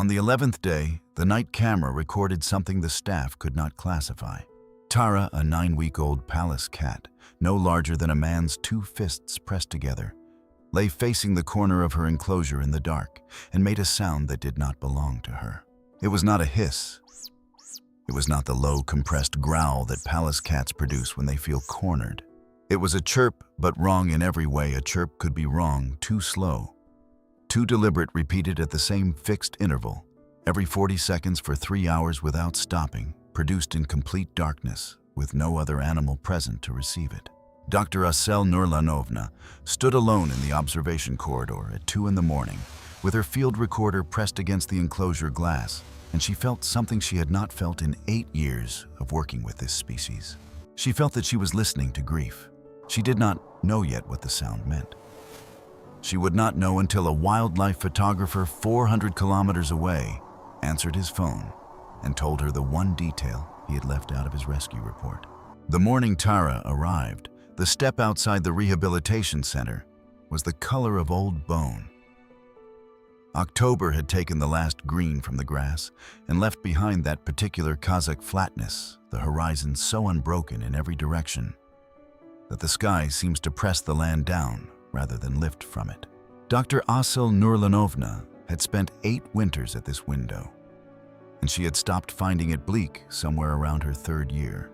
On the 11th day, the night camera recorded something the staff could not classify. Tara, a 9-week-old Pallas cat, no larger than a man's 2 fists pressed together, lay facing the corner of her enclosure in the dark and made a sound that did not belong to her. It was not a hiss. It was not the low, compressed growl that Pallas cats produce when they feel cornered. It was a chirp, but wrong in every way a chirp could be wrong, too slow. Too deliberate, repeated at the same fixed interval, every 40 seconds for 3 hours without stopping, produced in complete darkness, with no other animal present to receive it. Dr. Asel Nurlanovna stood alone in the observation corridor at 2 in the morning, with her field recorder pressed against the enclosure glass, and she felt something she had not felt in 8 years of working with this species. She felt that she was listening to grief. She did not know yet what the sound meant. She would not know until a wildlife photographer 400 kilometers away answered his phone and told her the one detail he had left out of his rescue report. The morning Tara arrived, the steppe outside the rehabilitation center was the color of old bone. October had taken the last green from the grass and left behind that particular Kazakh flatness, the horizon so unbroken in every direction that the sky seems to press the land down rather than lift from it. Dr. Asel Nurlanovna had spent 8 winters at this window, and she had stopped finding it bleak somewhere around her 3rd year.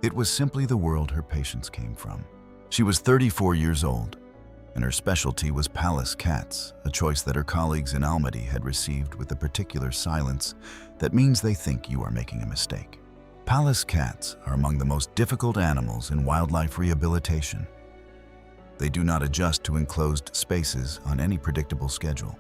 It was simply the world her patients came from. She was 34 years old, and her specialty was Pallas cats, a choice that her colleagues in Almaty had received with the particular silence that means they think you are making a mistake. Pallas cats are among the most difficult animals in wildlife rehabilitation. They do not adjust to enclosed spaces on any predictable schedule.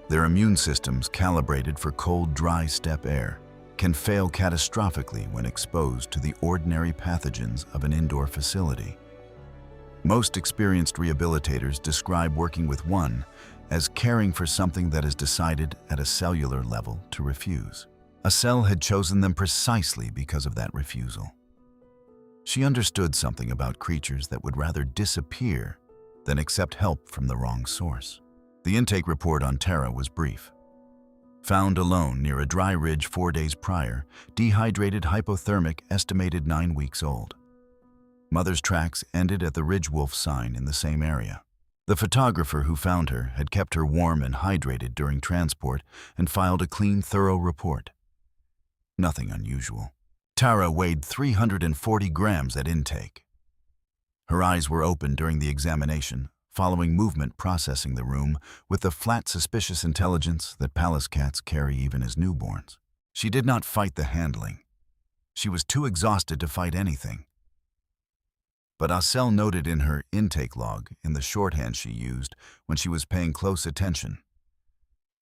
Their immune systems, calibrated for cold, dry steppe air, can fail catastrophically when exposed to the ordinary pathogens of an indoor facility. Most experienced rehabilitators describe working with one as caring for something that is decided at a cellular level to refuse. Asel had chosen them precisely because of that refusal. She understood something about creatures that would rather disappear than accept help from the wrong source. The intake report on Tara was brief. Found alone near a dry ridge 4 days prior, dehydrated, hypothermic, estimated 9 weeks old. Mother's tracks ended at the ridge wolf sign in the same area. The photographer who found her had kept her warm and hydrated during transport and filed a clean, thorough report. Nothing unusual. Tara weighed 340 grams at intake. Her eyes were open during the examination, following movement processing the room with the flat, suspicious intelligence that Pallas cats carry even as newborns. She did not fight the handling. She was too exhausted to fight anything. But Asel noted in her intake log, in the shorthand she used when she was paying close attention,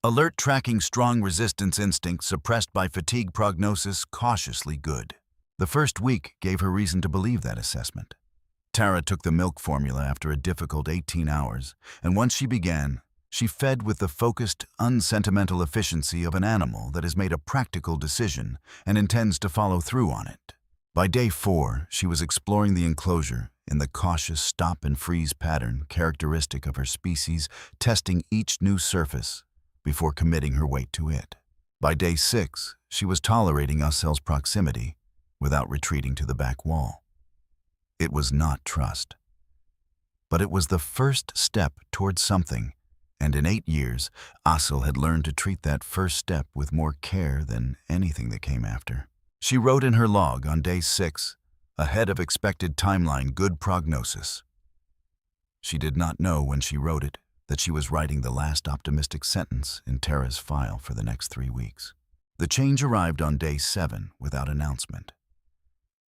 alert tracking strong resistance instinct suppressed by fatigue prognosis cautiously good. The first week gave her reason to believe that assessment. Tara took the milk formula after a difficult 18 hours, and once she began, she fed with the focused, unsentimental efficiency of an animal that has made a practical decision and intends to follow through on it. By day 4, she was exploring the enclosure in the cautious stop and freeze pattern characteristic of her species, testing each new surface before committing her weight to it. By day 6, she was tolerating Asel's proximity without retreating to the back wall. It was not trust, but it was the first step towards something, and in 8 years, Asel had learned to treat that first step with more care than anything that came after. She wrote in her log on day 6, ahead of expected timeline, good prognosis. She did not know when she wrote it that she was writing the last optimistic sentence in Tara's file for the next 3 weeks. The change arrived on day 7 without announcement.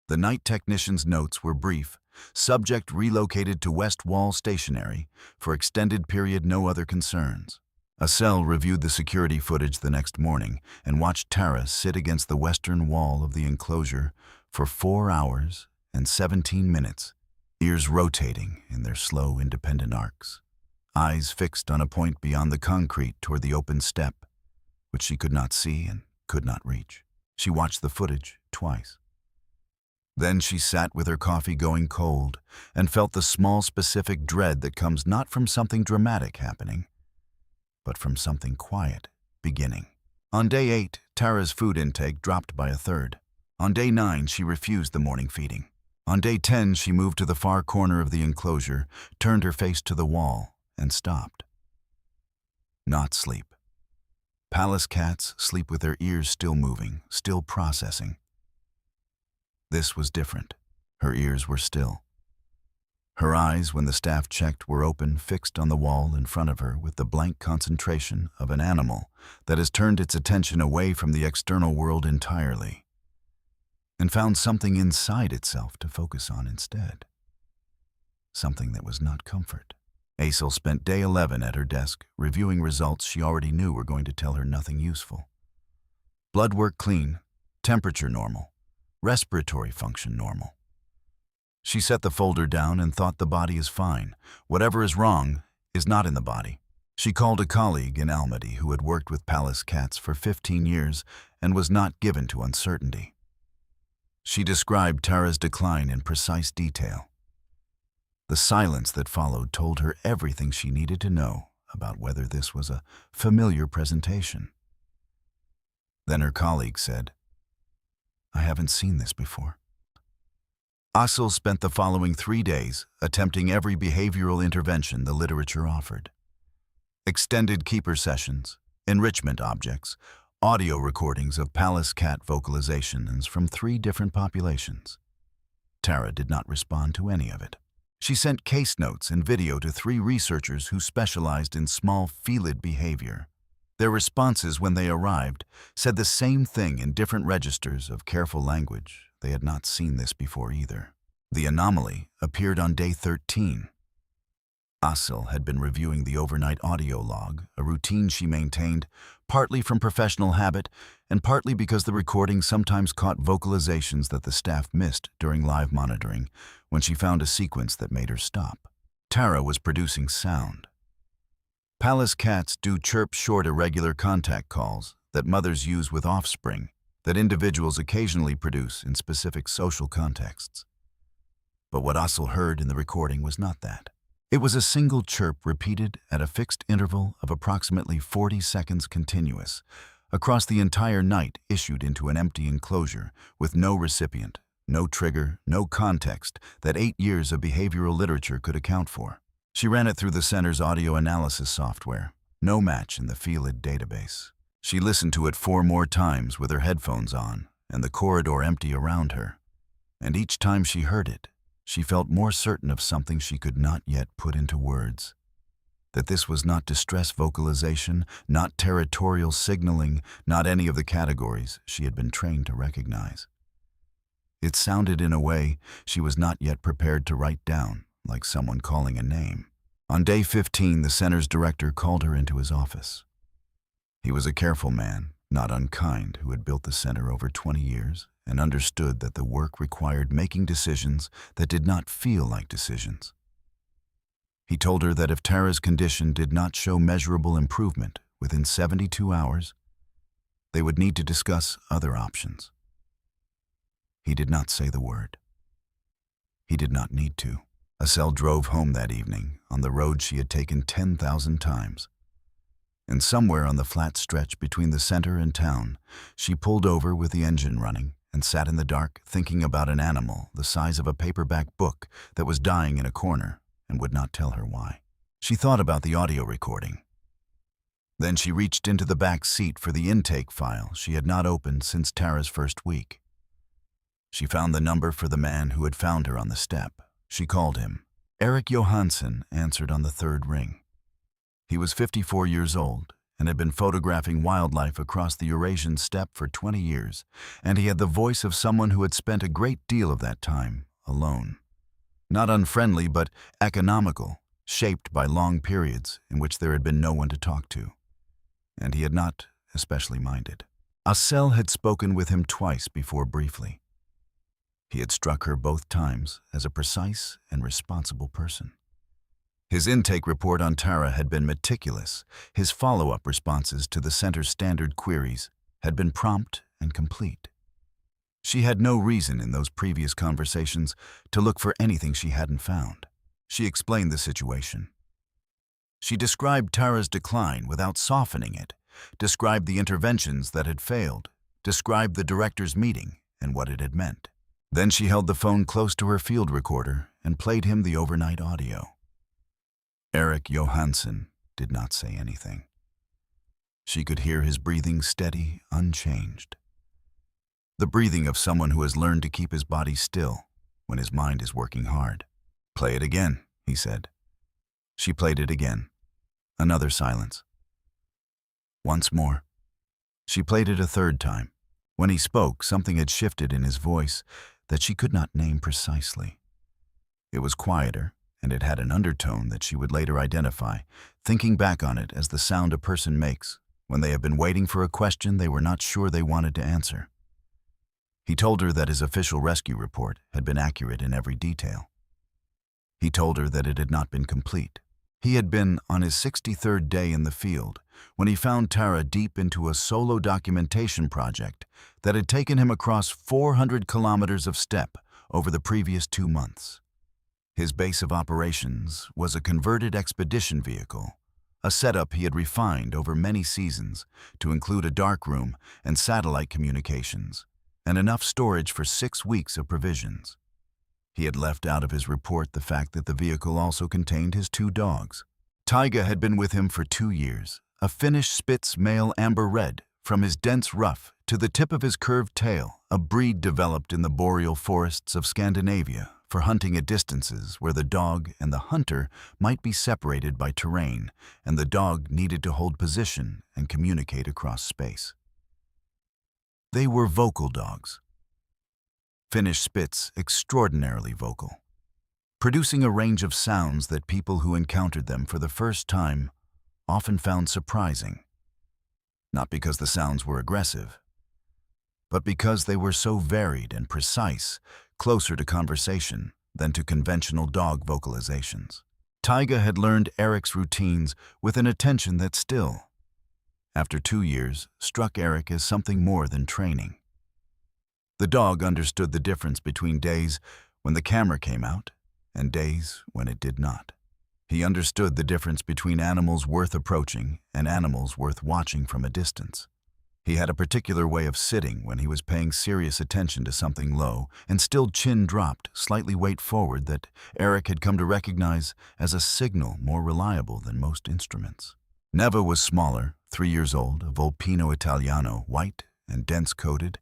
The night technician's notes were brief. Subject relocated to West Wall stationary. For extended period, no other concerns. Asel reviewed the security footage the next morning and watched Tara sit against the western wall of the enclosure for 4 hours and 17 minutes, ears rotating in their slow, independent arcs, eyes fixed on a point beyond the concrete toward the open steppe, which she could not see and could not reach. She watched the footage twice. Then she sat with her coffee going cold and felt the small specific dread that comes not from something dramatic happening, but from something quiet beginning. On day 8, Tara's food intake dropped by a third. On day 9, she refused the morning feeding. On day 10, she moved to the far corner of the enclosure, turned her face to the wall, and stopped. Not sleep. Pallas cats sleep with their ears still moving, still processing. This was different. Her ears were still. Her eyes, when the staff checked, were open, fixed on the wall in front of her with the blank concentration of an animal that has turned its attention away from the external world entirely and found something inside itself to focus on instead. Something that was not comfort. Aysel spent day 11 at her desk, reviewing results she already knew were going to tell her nothing useful. Blood work clean, temperature normal, respiratory function normal. She set the folder down and thought the body is fine. Whatever is wrong is not in the body. She called a colleague in Almaty who had worked with Pallas cats for 15 years and was not given to uncertainty. She described Tara's decline in precise detail. The silence that followed told her everything she needed to know about whether this was a familiar presentation. Then her colleague said, "I haven't seen this before." Aysel spent the following 3 days attempting every behavioral intervention the literature offered. Extended keeper sessions, enrichment objects, audio recordings of Pallas cat vocalizations from 3 different populations. Tara did not respond to any of it. She sent case notes and video to 3 researchers who specialized in small felid behavior. Their responses when they arrived said the same thing in different registers of careful language. They had not seen this before either. The anomaly appeared on day 13. Aysel had been reviewing the overnight audio log, a routine she maintained, partly from professional habit and partly because the recording sometimes caught vocalizations that the staff missed during live monitoring when she found a sequence that made her stop. Tara was producing sound. Pallas cats do chirp short irregular contact calls that mothers use with offspring, that individuals occasionally produce in specific social contexts. But what Aysel heard in the recording was not that. It was a single chirp repeated at a fixed interval of approximately 40 seconds continuous, across the entire night, issued into an empty enclosure with no recipient, no trigger, no context that 8 years of behavioral literature could account for. She ran it through the center's audio analysis software. No match in the felid database. She listened to it 4 more times with her headphones on and the corridor empty around her. And each time she heard it, she felt more certain of something she could not yet put into words. That this was not distress vocalization, not territorial signaling, not any of the categories she had been trained to recognize. It sounded in a way she was not yet prepared to write down, like someone calling a name. On day 15, the center's director called her into his office. He was a careful man, not unkind, who had built the center over 20 years and understood that the work required making decisions that did not feel like decisions. He told her that if Tara's condition did not show measurable improvement within 72 hours, they would need to discuss other options. He did not say the word. He did not need to. Aysel drove home that evening on the road she had taken 10,000 times. And somewhere on the flat stretch between the center and town, she pulled over with the engine running and sat in the dark thinking about an animal the size of a paperback book that was dying in a corner and would not tell her why. She thought about the audio recording. Then she reached into the back seat for the intake file she had not opened since Tara's first week. She found the number for the man who had found her on the steppe. She called him. Eric Johansson answered on the 3rd ring. He was 54 years old and had been photographing wildlife across the Eurasian steppe for 20 years, and he had the voice of someone who had spent a great deal of that time alone. Not unfriendly, but economical, shaped by long periods in which there had been no one to talk to. And he had not especially minded. Aysel had spoken with him twice before briefly. He had struck her both times as a precise and responsible person. His intake report on Tara had been meticulous. His follow-up responses to the center's standard queries had been prompt and complete. She had no reason in those previous conversations to look for anything she hadn't found. She explained the situation. She described Tara's decline without softening it, described the interventions that had failed, described the director's meeting and what it had meant. Then she held the phone close to her field recorder and played him the overnight audio. Eric Johansson did not say anything. She could hear his breathing steady, unchanged. The breathing of someone who has learned to keep his body still when his mind is working hard. "Play it again," he said. She played it again. Another silence. Once more. She played it a third time. When he spoke, something had shifted in his voice that she could not name precisely. It was quieter, and it had an undertone that she would later identify, thinking back on it as the sound a person makes when they have been waiting for a question they were not sure they wanted to answer. He told her that his official rescue report had been accurate in every detail. He told her that it had not been complete. He had been on his 63rd day in the field when he found Tara deep into a solo documentation project that had taken him across 400 kilometers of steppe over the previous 2 months. His base of operations was a converted expedition vehicle, a setup he had refined over many seasons to include a darkroom and satellite communications, and enough storage for 6 weeks of provisions. He had left out of his report the fact that the vehicle also contained his 2 dogs. Taiga had been with him for 2 years, a Finnish Spitz male amber red, from his dense ruff to the tip of his curved tail, a breed developed in the boreal forests of Scandinavia for hunting at distances where the dog and the hunter might be separated by terrain, and the dog needed to hold position and communicate across space. They were vocal dogs. Finnish Spitz extraordinarily vocal, producing a range of sounds that people who encountered them for the first time often found surprising, not because the sounds were aggressive, but because they were so varied and precise, closer to conversation than to conventional dog vocalizations. Taiga had learned Eric's routines with an attention that still, after 2 years, struck Eric as something more than training. The dog understood the difference between days when the camera came out and days when it did not. He understood the difference between animals worth approaching and animals worth watching from a distance. He had a particular way of sitting when he was paying serious attention to something low and still chin dropped, slightly weight forward, that Eric had come to recognize as a signal more reliable than most instruments. Neva was smaller, 3 years old, a Volpino Italiano, white and dense-coated,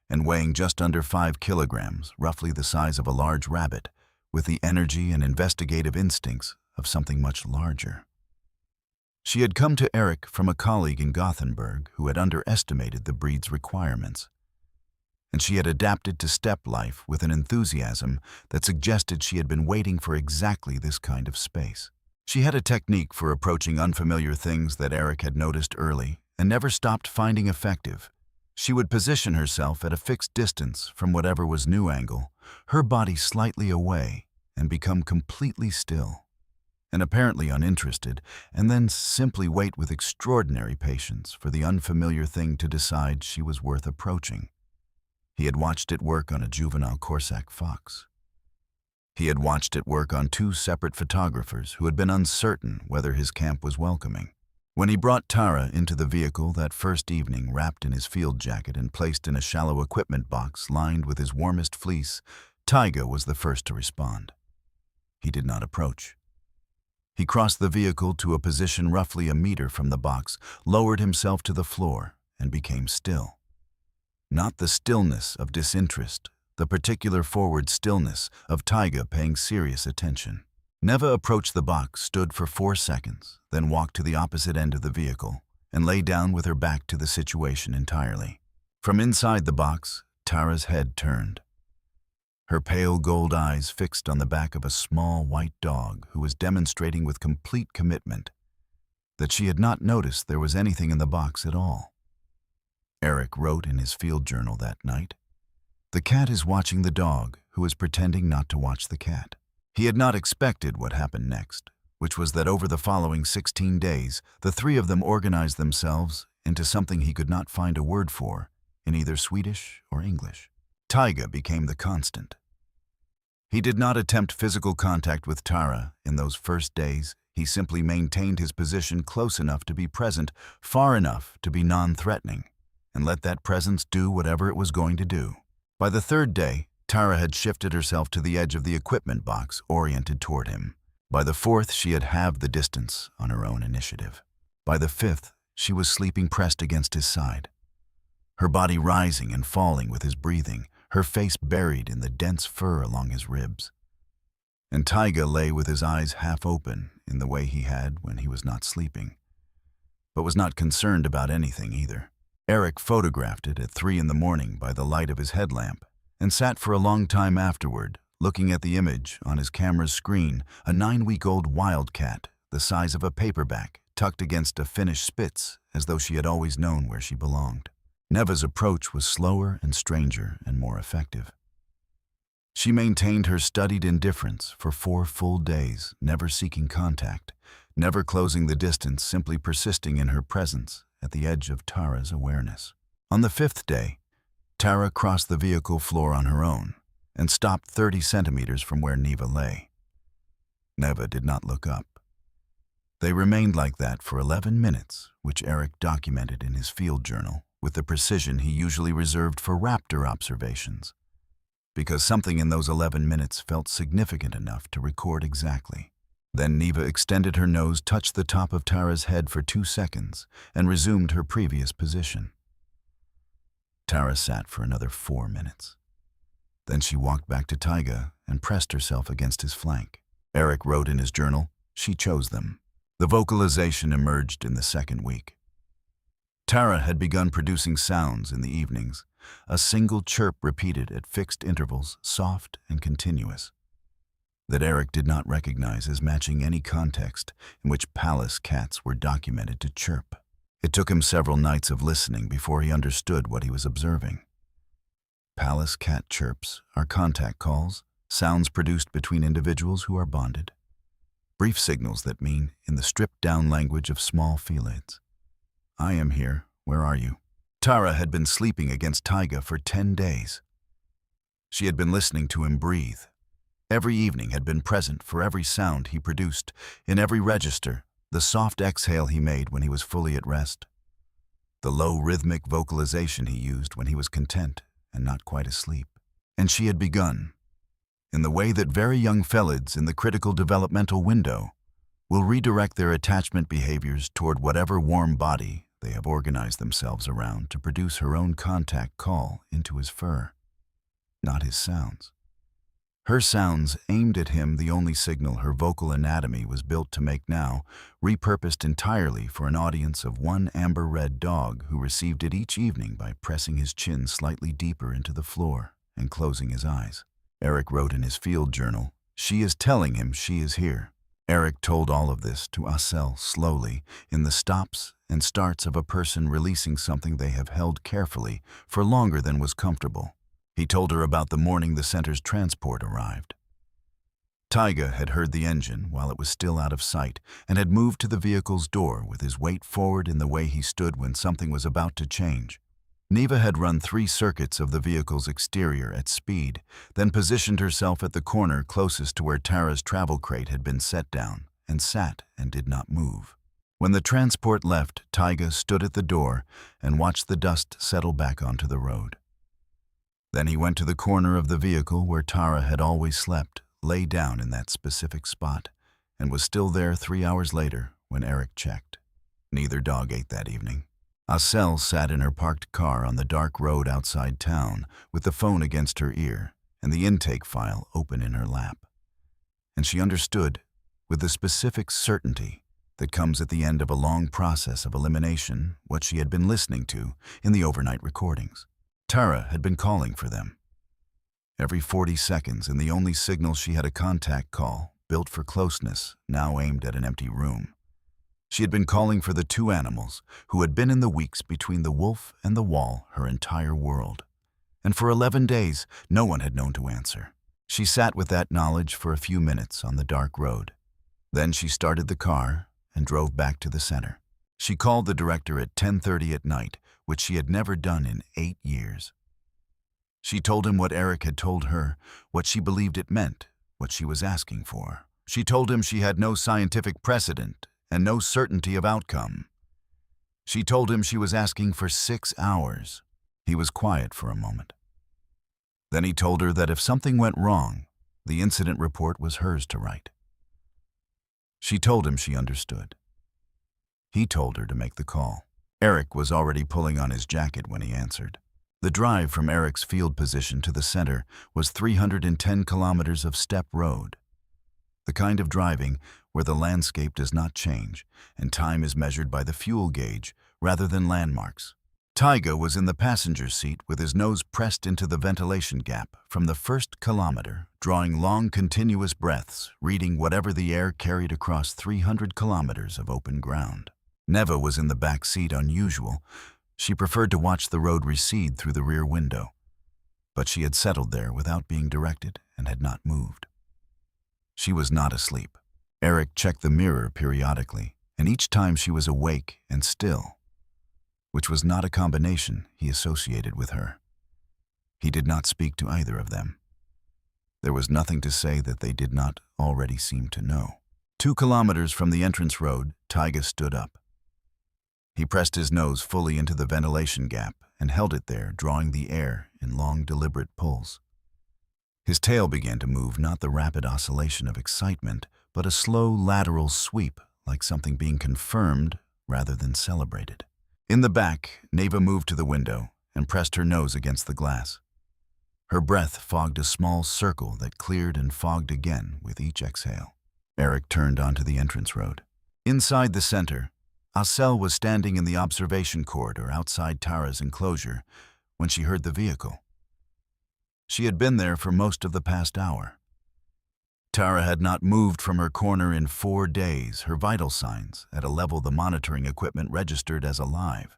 and weighing just under 5 kilograms, roughly the size of a large rabbit, with the energy and investigative instincts of something much larger. She had come to Eric from a colleague in Gothenburg who had underestimated the breed's requirements, and she had adapted to steppe life with an enthusiasm that suggested she had been waiting for exactly this kind of space. She had a technique for approaching unfamiliar things that Eric had noticed early and never stopped finding effective. She would position herself at a fixed distance from whatever was new angle, her body slightly away, and become completely still and apparently uninterested, and then simply wait with extraordinary patience for the unfamiliar thing to decide she was worth approaching. He had watched it work on a juvenile Kazakh fox. He had watched it work on 2 separate photographers who had been uncertain whether his camp was welcoming. When he brought Tara into the vehicle that first evening, wrapped in his field jacket and placed in a shallow equipment box lined with his warmest fleece, Taiga was the first to respond. He did not approach. He crossed the vehicle to a position roughly a meter from the box, lowered himself to the floor, and became still. Not the stillness of disinterest, the particular forward stillness of Taiga paying serious attention. Neva approached the box, stood for 4 seconds, then walked to the opposite end of the vehicle and lay down with her back to the situation entirely. From inside the box, Tara's head turned. Her pale gold eyes fixed on the back of a small white dog who was demonstrating with complete commitment that she had not noticed there was anything in the box at all. Eric wrote in his field journal that night, "The cat is watching the dog, who is pretending not to watch the cat." He had not expected what happened next, which was that over the following 16 days, the 3 of them organized themselves into something he could not find a word for in either Swedish or English. Taiga became the constant. He did not attempt physical contact with Tara in those first days. He simply maintained his position close enough to be present, far enough to be non-threatening, and let that presence do whatever it was going to do. By the third day, Tara had shifted herself to the edge of the equipment box, oriented toward him. By the fourth, she had halved the distance on her own initiative. By the fifth, she was sleeping pressed against his side, her body rising and falling with his breathing, her face buried in the dense fur along his ribs. And Taiga lay with his eyes half open in the way he had when he was not sleeping, but was not concerned about anything either. Eric photographed it at 3 in the morning by the light of his headlamp and sat for a long time afterward, looking at the image on his camera's screen, a 9-week-old wildcat, the size of a paperback, tucked against a Finnish Spitz, as though she had always known where she belonged. Neva's approach was slower and stranger and more effective. She maintained her studied indifference for 4 full days, never seeking contact, never closing the distance, simply persisting in her presence at the edge of Tara's awareness. On the 5th day, Tara crossed the vehicle floor on her own and stopped 30 centimeters from where Neva lay. Neva did not look up. They remained like that for 11 minutes, which Eric documented in his field journal with the precision he usually reserved for raptor observations, because something in those 11 minutes felt significant enough to record exactly. Then Neva extended her nose, touched the top of Tara's head for 2 seconds, and resumed her previous position. Tara sat for another 4 minutes. Then she walked back to Taiga and pressed herself against his flank. Eric wrote in his journal, "She chose them." The vocalization emerged in the 2nd week. Tara had begun producing sounds in the evenings, a single chirp repeated at fixed intervals, soft and continuous, that Eric did not recognize as matching any context in which Pallas cats were documented to chirp. It took him several nights of listening before he understood what he was observing. Pallas cat chirps are contact calls, sounds produced between individuals who are bonded. Brief signals that mean, in the stripped-down language of small felids, "I am here, where are you?" Tara had been sleeping against Taiga for 10 days. She had been listening to him breathe. Every evening had been present for every sound he produced, in every register, the soft exhale he made when he was fully at rest, the low rhythmic vocalization he used when he was content and not quite asleep. And she had begun, in the way that very young felids in the critical developmental window will redirect their attachment behaviors toward whatever warm body they have organized themselves around, to produce her own contact call into his fur, not his sounds. Her sounds aimed at him, the only signal her vocal anatomy was built to make now, repurposed entirely for an audience of one amber-red dog who received it each evening by pressing his chin slightly deeper into the floor and closing his eyes. Eric wrote in his field journal, "She is telling him she is here." Eric told all of this to Asel slowly, in the stops and starts of a person releasing something they have held carefully for longer than was comfortable. He told her about the morning the center's transport arrived. Taiga had heard the engine while it was still out of sight and had moved to the vehicle's door with his weight forward in the way he stood when something was about to change. Neva had run 3 circuits of the vehicle's exterior at speed, then positioned herself at the corner closest to where Tara's travel crate had been set down, and sat and did not move. When the transport left, Taiga stood at the door and watched the dust settle back onto the road. Then he went to the corner of the vehicle where Tara had always slept, lay down in that specific spot, and was still there 3 hours later when Eric checked. Neither dog ate that evening. Asel sat in her parked car on the dark road outside town with the phone against her ear and the intake file open in her lap. And she understood, with the specific certainty that comes at the end of a long process of elimination, what she had been listening to in the overnight recordings. Tara had been calling for them. Every 40 seconds, and the only signal she had a contact call, built for closeness, now aimed at an empty room. She had been calling for the 2 animals who had been in the weeks between the wolf and the wall her entire world. And for 11 days, no one had known to answer. She sat with that knowledge for a few minutes on the dark road. Then she started the car and drove back to the center. She called the director at 10:30 at night, which she had never done in 8 years. She told him what Eric had told her, what she believed it meant, what she was asking for. She told him she had no scientific precedent and no certainty of outcome. She told him she was asking for 6 hours. He was quiet for a moment. Then he told her that if something went wrong, the incident report was hers to write. She told him she understood. He told her to make the call. Eric was already pulling on his jacket when he answered. The drive from Eric's field position to the center was 310 kilometers of steppe road. The kind of driving where the landscape does not change and time is measured by the fuel gauge rather than landmarks. Taiga was in the passenger seat with his nose pressed into the ventilation gap from the first kilometer, drawing long continuous breaths, reading whatever the air carried across 300 kilometers of open ground. Neva was in the back seat, unusual. She preferred to watch the road recede through the rear window, but she had settled there without being directed and had not moved. She was not asleep. Eric checked the mirror periodically, and each time she was awake and still, which was not a combination he associated with her. He did not speak to either of them. There was nothing to say that they did not already seem to know. 2 kilometers from the entrance road, Taiga stood up. He pressed his nose fully into the ventilation gap and held it there, drawing the air in long, deliberate pulls. His tail began to move, not the rapid oscillation of excitement, but a slow lateral sweep, like something being confirmed rather than celebrated. In the back, Neva moved to the window and pressed her nose against the glass. Her breath fogged a small circle that cleared and fogged again with each exhale. Eric turned onto the entrance road. Inside the center, Asel was standing in the observation corridor outside Tara's enclosure when she heard the vehicle. She had been there for most of the past hour. Tara had not moved from her corner in 4 days, her vital signs at a level the monitoring equipment registered as alive.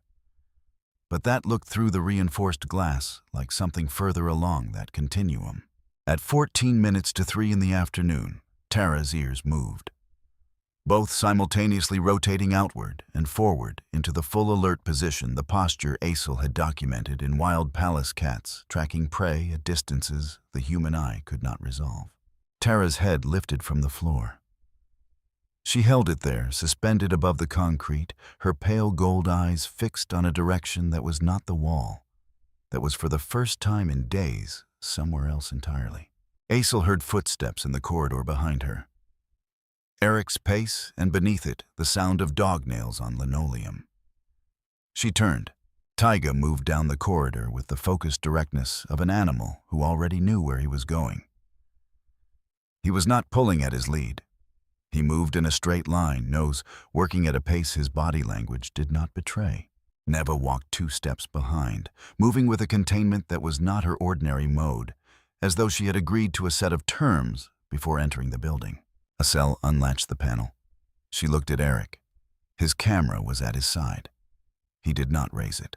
But that looked through the reinforced glass like something further along that continuum. At 14 minutes to 3 in the afternoon, Tara's ears moved, both simultaneously rotating outward and forward into the full alert position, the posture Asel had documented in wild Pallas cats, tracking prey at distances the human eye could not resolve. Tara's head lifted from the floor. She held it there, suspended above the concrete, her pale gold eyes fixed on a direction that was not the wall, that was for the first time in days somewhere else entirely. Asel heard footsteps in the corridor behind her. Eric's pace, and beneath it, the sound of dog nails on linoleum. She turned. Taiga moved down the corridor with the focused directness of an animal who already knew where he was going. He was not pulling at his lead. He moved in a straight line, nose working at a pace his body language did not betray. Neva walked 2 steps behind, moving with a containment that was not her ordinary mode, as though she had agreed to a set of terms before entering the building. Asel unlatched the panel. She looked at Eric. His camera was at his side. He did not raise it.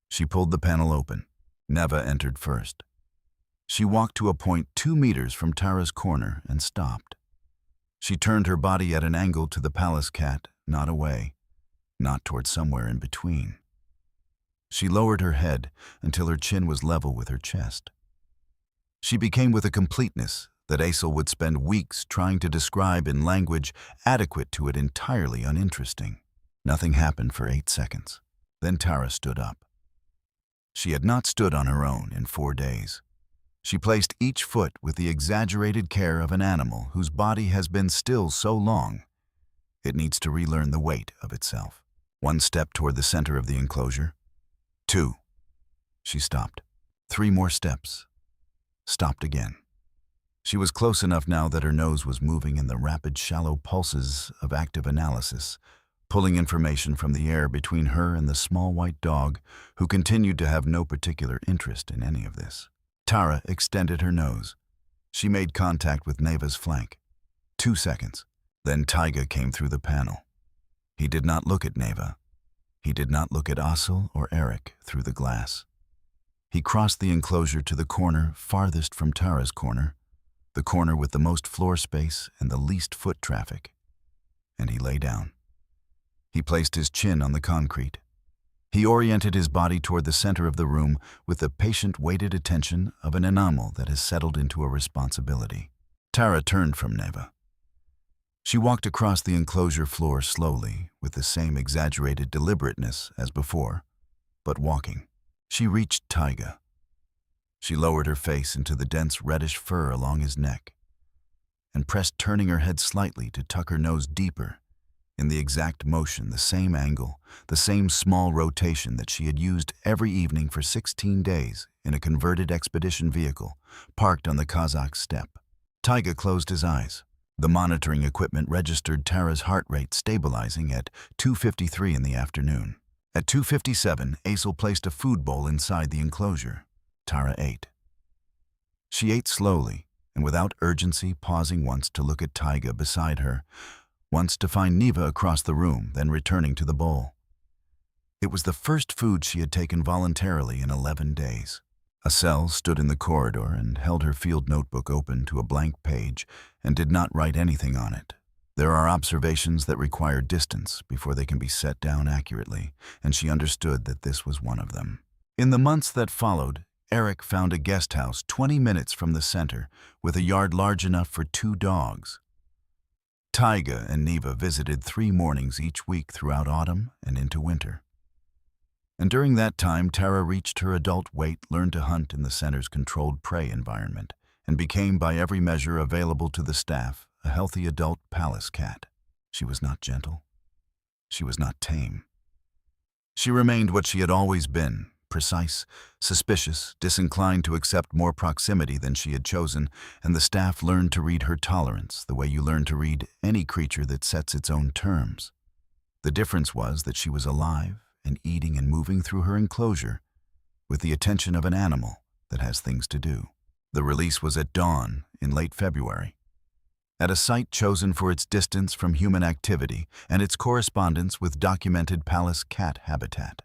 She pulled the panel open. Neva entered first. She walked to a point 2 meters from Tara's corner and stopped. She turned her body at an angle to the Pallas cat, not away, not toward somewhere in between. She lowered her head until her chin was level with her chest. She became with a completeness that Asel would spend weeks trying to describe in language adequate to it, entirely uninteresting. Nothing happened for 8 seconds. Then Tara stood up. She had not stood on her own in 4 days. She placed each foot with the exaggerated care of an animal whose body has been still so long, it needs to relearn the weight of itself. 1 step toward the center of the enclosure. 2. She stopped. 3 more steps. Stopped again. She was close enough now that her nose was moving in the rapid, shallow pulses of active analysis, pulling information from the air between her and the small white dog, who continued to have no particular interest in any of this. Tara extended her nose. She made contact with Neva's flank. 2 seconds. Then Taiga came through the panel. He did not look at Neva. He did not look at Asel or Eric through the glass. He crossed the enclosure to the corner farthest from Tara's corner, the corner with the most floor space and the least foot traffic, and he lay down. He placed his chin on the concrete. He oriented his body toward the center of the room with the patient, weighted attention of an animal that has settled into a responsibility. Tara turned from Neva. She walked across the enclosure floor slowly, with the same exaggerated deliberateness as before, but walking. She reached Taiga. She lowered her face into the dense reddish fur along his neck and pressed, turning her head slightly to tuck her nose deeper in the exact motion, the same angle, the same small rotation that she had used every evening for 16 days in a converted expedition vehicle parked on the Kazakh steppe. Taiga closed his eyes. The monitoring equipment registered Tara's heart rate stabilizing at 253 in the afternoon. At 2:57, Aisel placed a food bowl inside the enclosure. Tara ate. She ate slowly and without urgency, pausing once to look at Taiga beside her, once to find Neva across the room, then returning to the bowl. It was the first food she had taken voluntarily in 11 days. Aisel stood in the corridor and held her field notebook open to a blank page and did not write anything on it. There are observations that require distance before they can be set down accurately, and she understood that this was one of them. In the months that followed, Eric found a guest house 20 minutes from the center with a yard large enough for 2 dogs. Taiga and Neva visited 3 mornings each week throughout autumn and into winter. And during that time, Tara reached her adult weight, learned to hunt in the center's controlled prey environment, and became, by every measure available to the staff, a healthy adult Pallas cat. She was not gentle. She was not tame. She remained what she had always been, precise, suspicious, disinclined to accept more proximity than she had chosen, and the staff learned to read her tolerance the way you learn to read any creature that sets its own terms. The difference was that she was alive and eating and moving through her enclosure with the attention of an animal that has things to do. The release was at dawn in late February, at a site chosen for its distance from human activity and its correspondence with documented Pallas cat habitat.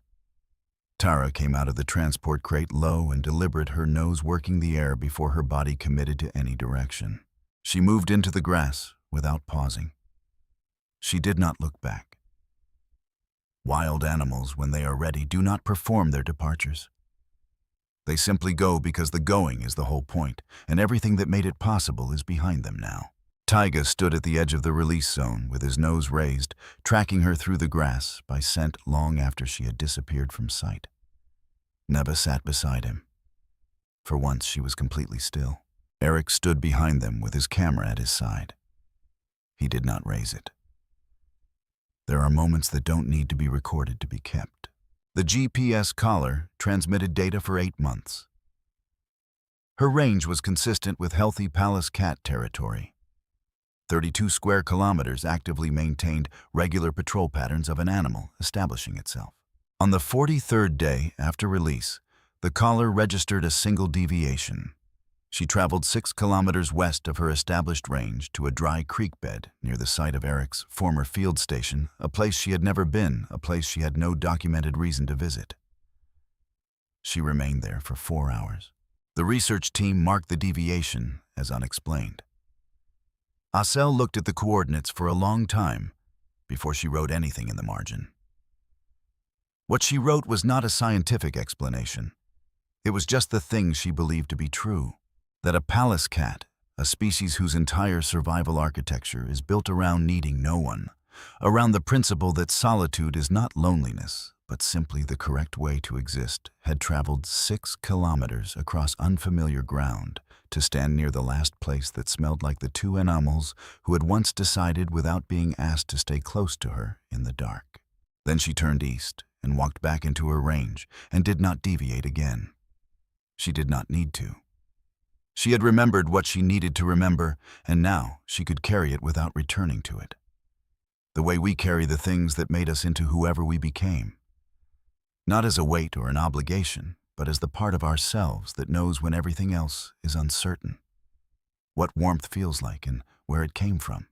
Tara came out of the transport crate low and deliberate, her nose working the air before her body committed to any direction. She moved into the grass without pausing. She did not look back. Wild animals, when they are ready, do not perform their departures. They simply go because the going is the whole point, and everything that made it possible is behind them now. Taiga stood at the edge of the release zone with his nose raised, tracking her through the grass by scent long after she had disappeared from sight. Neva sat beside him. For once, she was completely still. Eric stood behind them with his camera at his side. He did not raise it. There are moments that don't need to be recorded to be kept. The GPS collar transmitted data for 8 months. Her range was consistent with healthy Pallas cat territory. 32 square kilometers actively maintained regular patrol patterns of an animal establishing itself. On the 43rd day after release, the collar registered a single deviation. She traveled 6 kilometers west of her established range to a dry creek bed near the site of Eric's former field station, a place she had never been, a place she had no documented reason to visit. She remained there for 4 hours. The research team marked the deviation as unexplained. Aisel looked at the coordinates for a long time before she wrote anything in the margin. What she wrote was not a scientific explanation. It was just the thing she believed to be true. That a Pallas cat, a species whose entire survival architecture is built around needing no one, around the principle that solitude is not loneliness, but simply the correct way to exist, had traveled 6 kilometers across unfamiliar ground to stand near the last place that smelled like the 2 animals who had once decided without being asked to stay close to her in the dark. Then she turned east and walked back into her range and did not deviate again. She did not need to. She had remembered what she needed to remember, and now she could carry it without returning to it. The way we carry the things that made us into whoever we became. Not as a weight or an obligation, but as the part of ourselves that knows when everything else is uncertain. What warmth feels like and where it came from.